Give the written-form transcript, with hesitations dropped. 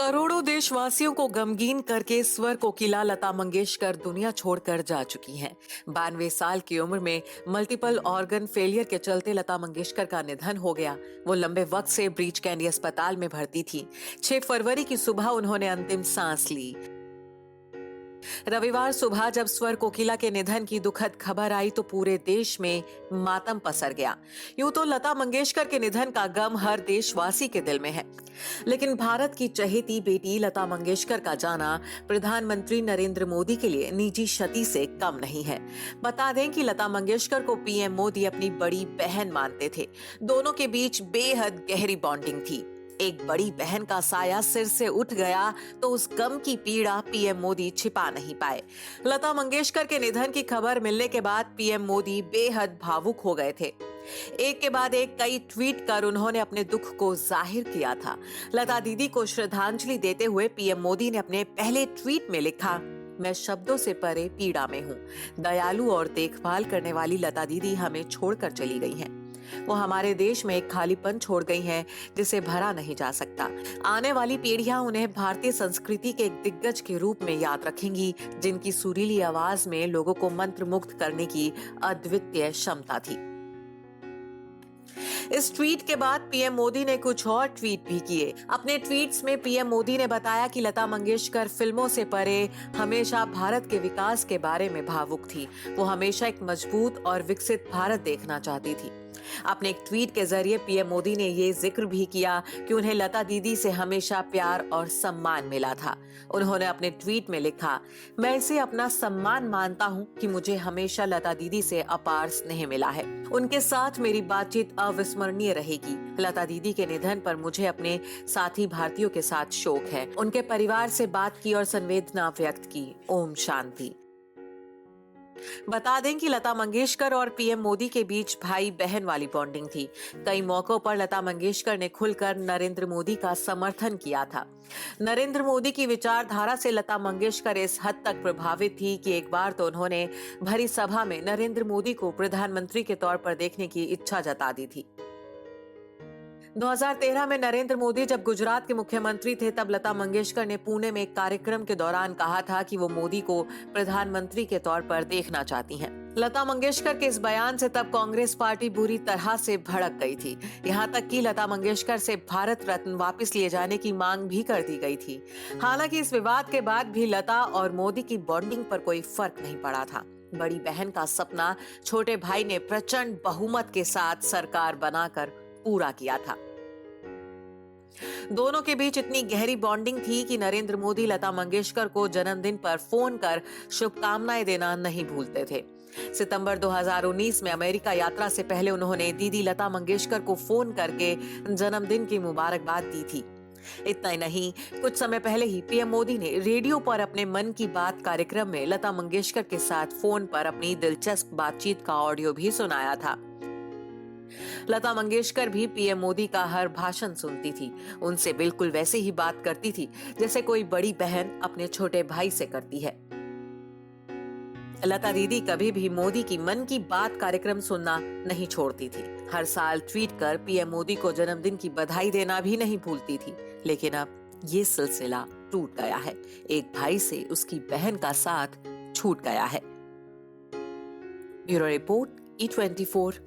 करोड़ों देशवासियों को गमगीन करके स्वर कोकिला लता मंगेशकर दुनिया छोड़कर जा चुकी हैं। 92 साल की उम्र में मल्टीपल ऑर्गन फेलियर के चलते लता मंगेशकर का निधन हो गया। वो लंबे वक्त से ब्रीच कैंडी अस्पताल में भर्ती थी। 6 फरवरी की सुबह उन्होंने अंतिम सांस ली। रविवार सुबह जब स्वर कोकिला के निधन की दुखद खबर आई तो पूरे देश में मातम पसर गया। यूं तो लता मंगेशकर के निधन का गम हर देशवासी के दिल में है, लेकिन भारत की चहेती बेटी लता मंगेशकर का जाना प्रधानमंत्री नरेंद्र मोदी के लिए निजी क्षति से कम नहीं है। बता दें कि लता मंगेशकर को पीएम मोदी अपनी बड़ी बहन मानते थे। दोनों के बीच बेहद गहरी बॉन्डिंग थी। एक बड़ी बहन का साया सिर से उठ गया तो उस गम की पीड़ा पीएम मोदी छिपा नहीं पाए। लता मंगेशकर के निधन की खबर मिलने के बाद पीएम मोदी बेहद भावुक हो गए थे। एक के बाद एक कई ट्वीट कर उन्होंने अपने दुख को जाहिर किया था। लता दीदी को श्रद्धांजलि देते हुए पीएम मोदी ने अपने पहले ट्वीट में लिखा, मैं शब्दों से परे पीड़ा में हूँ। दयालु और देखभाल करने वाली लता दीदी हमें छोड़कर चली गई हैं। वो हमारे देश में एक खालीपन छोड़ गई हैं जिसे भरा नहीं जा सकता। आने वाली पीढ़ियां उन्हें भारतीय संस्कृति के एक दिग्गज के रूप में याद रखेंगी, जिनकी सुरीली आवाज में लोगों को मंत्रमुग्ध करने की अद्वितीय क्षमता थी। इस ट्वीट के बाद पीएम मोदी ने कुछ और ट्वीट भी किए। अपने ट्वीट्स में पीएम मोदी ने बताया कि लता मंगेशकर फिल्मों से परे हमेशा भारत के विकास के बारे में भावुक थी। वो हमेशा एक मजबूत और विकसित भारत देखना चाहती थी। अपने एक ट्वीट के जरिए पीएम मोदी ने ये जिक्र भी किया कि उन्हें लता दीदी से हमेशा प्यार और सम्मान मिला था। उन्होंने अपने ट्वीट में लिखा, मैं इसे अपना सम्मान मानता हूं कि मुझे हमेशा लता दीदी से अपार स्नेह मिला है। उनके साथ मेरी बातचीत अविस्मरणीय रहेगी। लता दीदी के निधन पर मुझे अपने साथी भारतीयों के साथ शोक है। उनके परिवार से बात की और संवेदना व्यक्त की। ओम शांति। बता दें कि लता मंगेशकर और पीएम मोदी के बीच भाई बहन वाली बॉन्डिंग थी। कई मौकों पर लता मंगेशकर ने खुलकर नरेंद्र मोदी का समर्थन किया था। नरेंद्र मोदी की विचारधारा से लता मंगेशकर इस हद तक प्रभावित थी कि एक बार तो उन्होंने भरी सभा में नरेंद्र मोदी को प्रधानमंत्री के तौर पर देखने की इच्छा जता दी थी। 2013 में नरेंद्र मोदी जब गुजरात के मुख्यमंत्री थे, तब लता मंगेशकर ने पुणे में एक कार्यक्रम के दौरान कहा था कि वो मोदी को प्रधानमंत्री के तौर पर देखना चाहती हैं। लता मंगेशकर के इस बयान से तब कांग्रेस पार्टी बुरी तरह से भड़क गई थी। यहाँ तक कि लता मंगेशकर से भारत रत्न वापस लिए जाने की मांग भी कर दी गई थी। हालांकि इस विवाद के बाद भी लता और मोदी की बॉन्डिंग पर कोई फर्क नहीं पड़ा था। बड़ी बहन का सपना छोटे भाई ने प्रचंड बहुमत के साथ सरकार बनाकर पूरा किया था। दोनों के बीच इतनी गहरी बॉन्डिंग थी कि नरेंद्र मोदी लता मंगेशकर को जन्मदिन पर फोन कर शुभकामनाएं देना नहीं भूलते थे। सितंबर 2019 में अमेरिका यात्रा से पहले उन्होंने दीदी लता मंगेशकर को फोन करके जन्मदिन की मुबारकबाद दी थी। इतना ही नहीं, कुछ समय पहले ही पीएम मोदी ने रेडियो पर अपने मन की बात कार्यक्रम में लता मंगेशकर के साथ फोन पर अपनी दिलचस्प बातचीत का ऑडियो भी सुनाया था। लता मंगेशकर भी पीएम मोदी का हर भाषण सुनती थी। उनसे बिल्कुल वैसे ही बात करती थी जैसे कोई बड़ी बहन अपने छोटे भाई से करती है। लता दीदी कभी भी मोदी की मन की बात कार्यक्रम सुनना नहीं छोड़ती थी। हर साल ट्वीट कर पीएम मोदी को जन्मदिन की बधाई देना भी नहीं भूलती थी। लेकिन अब ये सिलसिला टूट गया है। एक भाई से उसकी बहन का साथ छूट गया है। Bureau report, E24